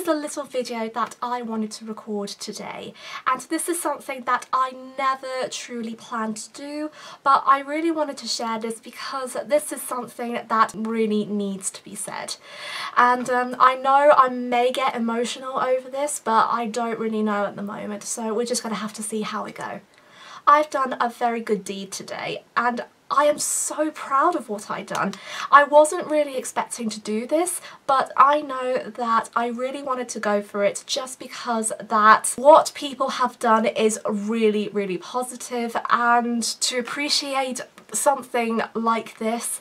is a little video that I wanted to record today, and this is something that I never truly planned to do, but I really wanted to share this because this is something that really needs to be said. And I know I may get emotional over this, but I don't really know at the moment, so we're just going to have to see how we go. I've done a very good deed today, and I am so proud of what I've done. I wasn't really expecting to do this, but I know that I really wanted to go for it just because that what people have done is really, really positive, and to appreciate something like this,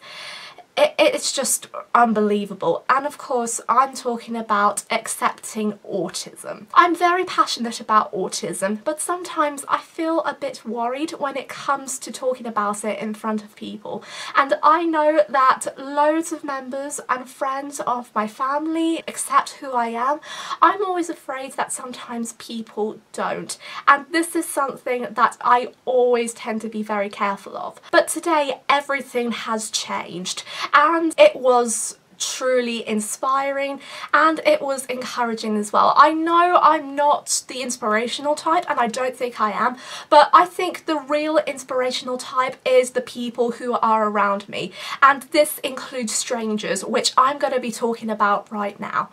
it's just unbelievable. And of course I'm talking about accepting autism. I'm very passionate about autism, but sometimes I feel a bit worried when it comes to talking about it in front of people. And I know that loads of members and friends of my family accept who I am. I'm always afraid that sometimes people don't. And this is something that I always tend to be very careful of. But today everything has changed. And it was truly inspiring, and it was encouraging as well. I know I'm not the inspirational type, and I don't think I am, but I think the real inspirational type is the people who are around me, and this includes strangers, which I'm going to be talking about right now.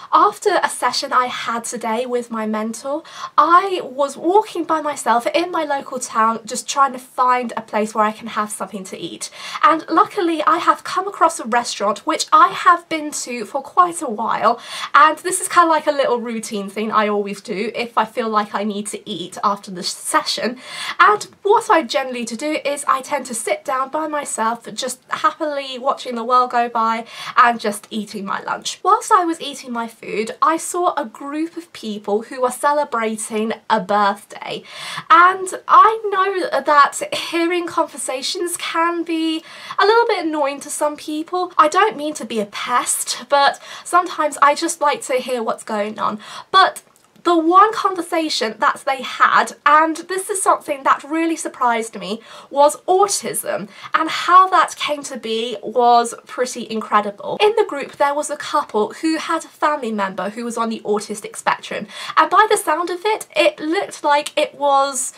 After a session I had today with my mentor, I was walking by myself in my local town just trying to find a place where I can have something to eat. And luckily I have come across a restaurant which I have been to for quite a while, and this is kind of like a little routine thing I always do if I feel like I need to eat after the session. And what I generally do is I tend to sit down by myself, just happily watching the world go by and just eating my lunch. Whilst I was eating my food, I saw a group of people who were celebrating a birthday, and I know that hearing conversations can be a little bit annoying to some people. I don't mean to be a pest, but sometimes I just like to hear what's going on. But the one conversation that they had, and this is something that really surprised me, was autism, and how that came to be was pretty incredible. In the group there was a couple who had a family member who was on the autistic spectrum, and by the sound of it, it looked like it was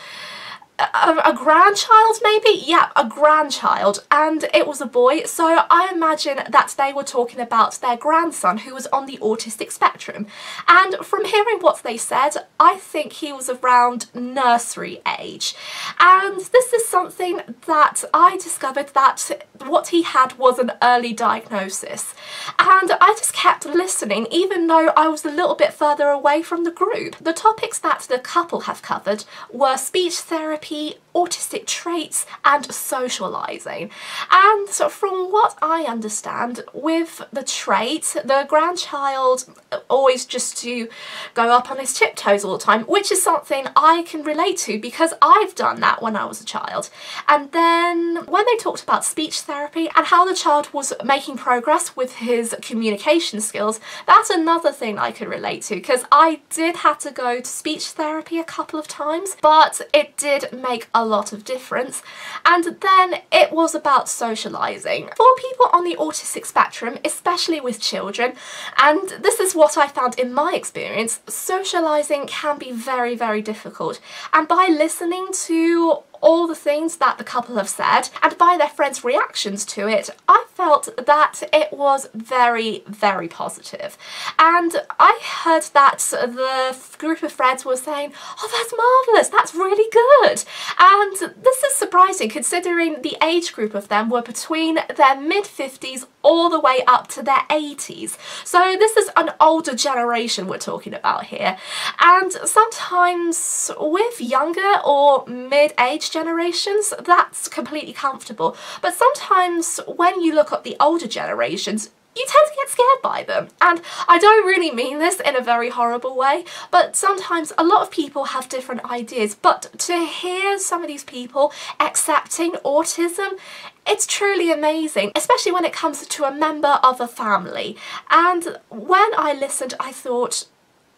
a grandchild maybe? Yeah, a grandchild, and it was a boy, so I imagine that they were talking about their grandson who was on the autistic spectrum. And from hearing what they said, I think he was around nursery age. And this is something that I discovered that what he had was an early diagnosis. And I just kept listening even though I was a little bit further away from the group. The topics that the couple have covered were speech therapy, autistic traits, and socialising. And so from what I understand, with the trait, the grandchild always just to go up on his tiptoes all the time, which is something I can relate to because I've done that when I was a child. And then when they talked about speech therapy and how the child was making progress with his communication skills, that's another thing I could relate to, because I did have to go to speech therapy a couple of times, but it did make a lot of difference. And then it was about socialising. For people on the autistic spectrum, especially with children, and this is what I found in my experience, socialising can be very, very difficult. And by listening to all the things that the couple have said and by their friends' reactions to it, I felt that it was very, very positive. And I heard that the group of friends were saying, "Oh, that's marvellous, that's really good." And this is surprising considering the age group of them were between their mid-50s all the way up to their 80s. So this is an older generation we're talking about here. And sometimes with younger or mid-age generations, that's completely comfortable. But sometimes when you look at the older generations, you tend to get scared by them. And I don't really mean this in a very horrible way, but sometimes a lot of people have different ideas. But to hear some of these people accepting autism, it's truly amazing, especially when it comes to a member of a family. And when I listened, I thought,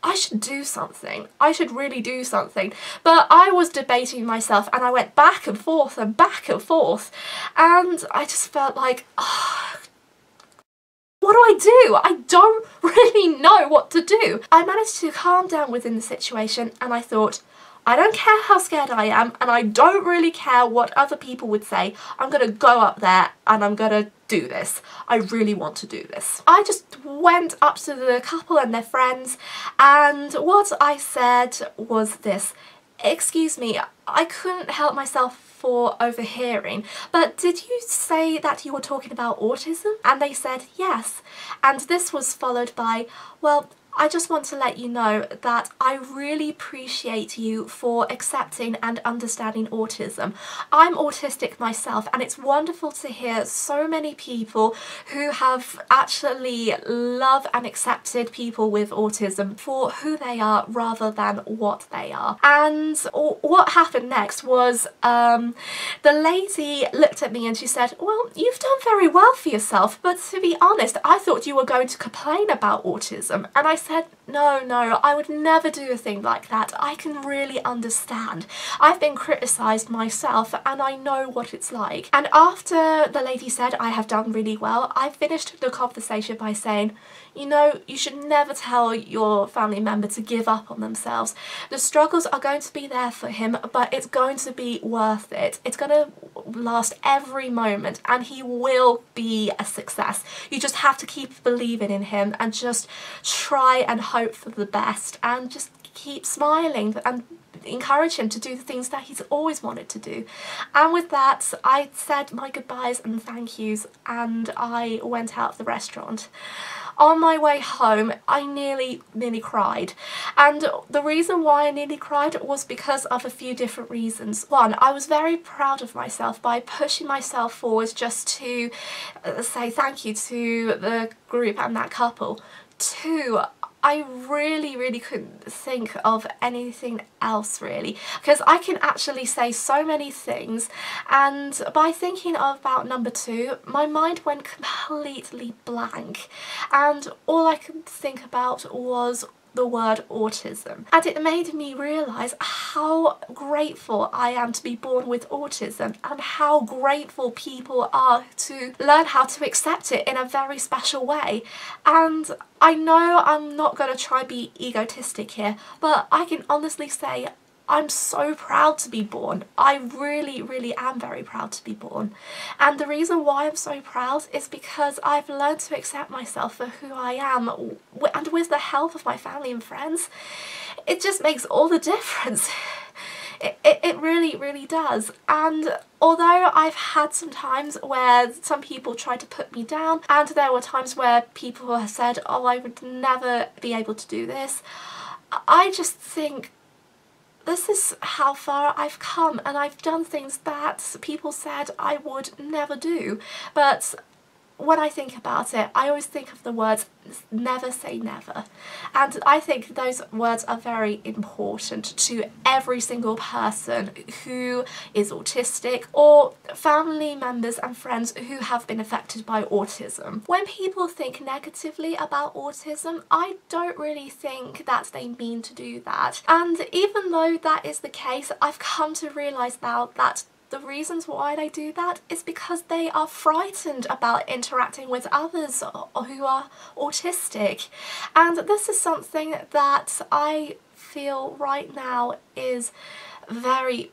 I should do something. I should really do something. But I was debating myself, and I went back and forth and back and forth, and I just felt like, oh, what what do I do? I don't really know what to do. I managed to calm down within the situation, and I thought, I don't care how scared I am, and I don't really care what other people would say. I'm gonna go up there and I'm gonna do this. I really want to do this. I just went up to the couple and their friends, and what I said was this: excuse me, I couldn't help myself for overhearing, but did you say that you were talking about autism? And they said yes. And this was followed by, well, I just want to let you know that I really appreciate you for accepting and understanding autism. I'm autistic myself, and it's wonderful to hear so many people who have actually loved and accepted people with autism for who they are rather than what they are. And what happened next was the lady looked at me and she said, well, you've done very well for yourself, but to be honest, I thought you were going to complain about autism. And I said, no, I would never do a thing like that. I can really understand. I've been criticised myself and I know what it's like. And after the lady said I have done really well, I finished the conversation by saying, you know, you should never tell your family member to give up on themselves. The struggles are going to be there for him, but it's going to be worth it. It's going to last every moment and he will be a success. You just have to keep believing in him and just try and hope for the best and just keep smiling and encourage him to do the things that he's always wanted to do. And with that, I said my goodbyes and thank yous and I went out of the restaurant. On my way home, I nearly cried. And the reason why I nearly cried was because of a few different reasons. One, I was very proud of myself by pushing myself forward just to say thank you to the group and that couple. Two, I really couldn't think of anything else really, because I can actually say so many things, and by thinking about number two, my mind went completely blank and all I could think about was the word autism. And it made me realise how grateful I am to be born with autism and how grateful people are to learn how to accept it in a very special way. And I know I'm not going to try and be egotistic here, but I can honestly say I'm so proud to be born. I really am very proud to be born. And the reason why I'm so proud is because I've learned to accept myself for who I am, and with the help of my family and friends, it just makes all the difference. It really does. And although I've had some times where some people tried to put me down, and there were times where people have said, oh, I would never be able to do this, I just think this is how far I've come, and I've done things that people said I would never do. But when I think about it, I always think of the words never say never, and I think those words are very important to every single person who is autistic or family members and friends who have been affected by autism. When people think negatively about autism, I don't really think that they mean to do that, and even though that is the case, I've come to realise now that the reasons why they do that is because they are frightened about interacting with others who are autistic. And this is something that I feel right now is very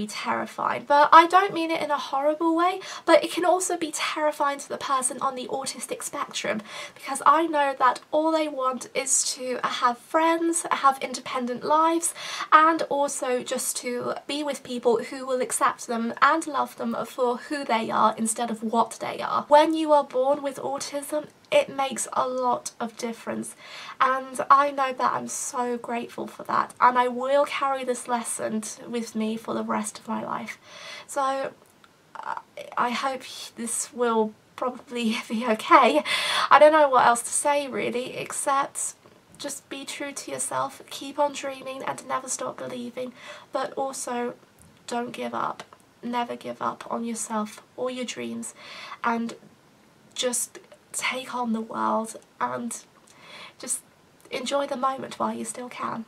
terrifying. But I don't mean it in a horrible way, but it can also be terrifying to the person on the autistic spectrum, because I know that all they want is to have friends, have independent lives, and also just to be with people who will accept them and love them for who they are instead of what they are. When you are born with autism, it makes a lot of difference, and I know that I'm so grateful for that, and I will carry this lesson with me for the rest of my life. So I hope this will probably be okay. I don't know what else to say really, except just be true to yourself, keep on dreaming and never stop believing, but also don't give up. Never give up on yourself or your dreams, and just take on the world and just enjoy the moment while you still can.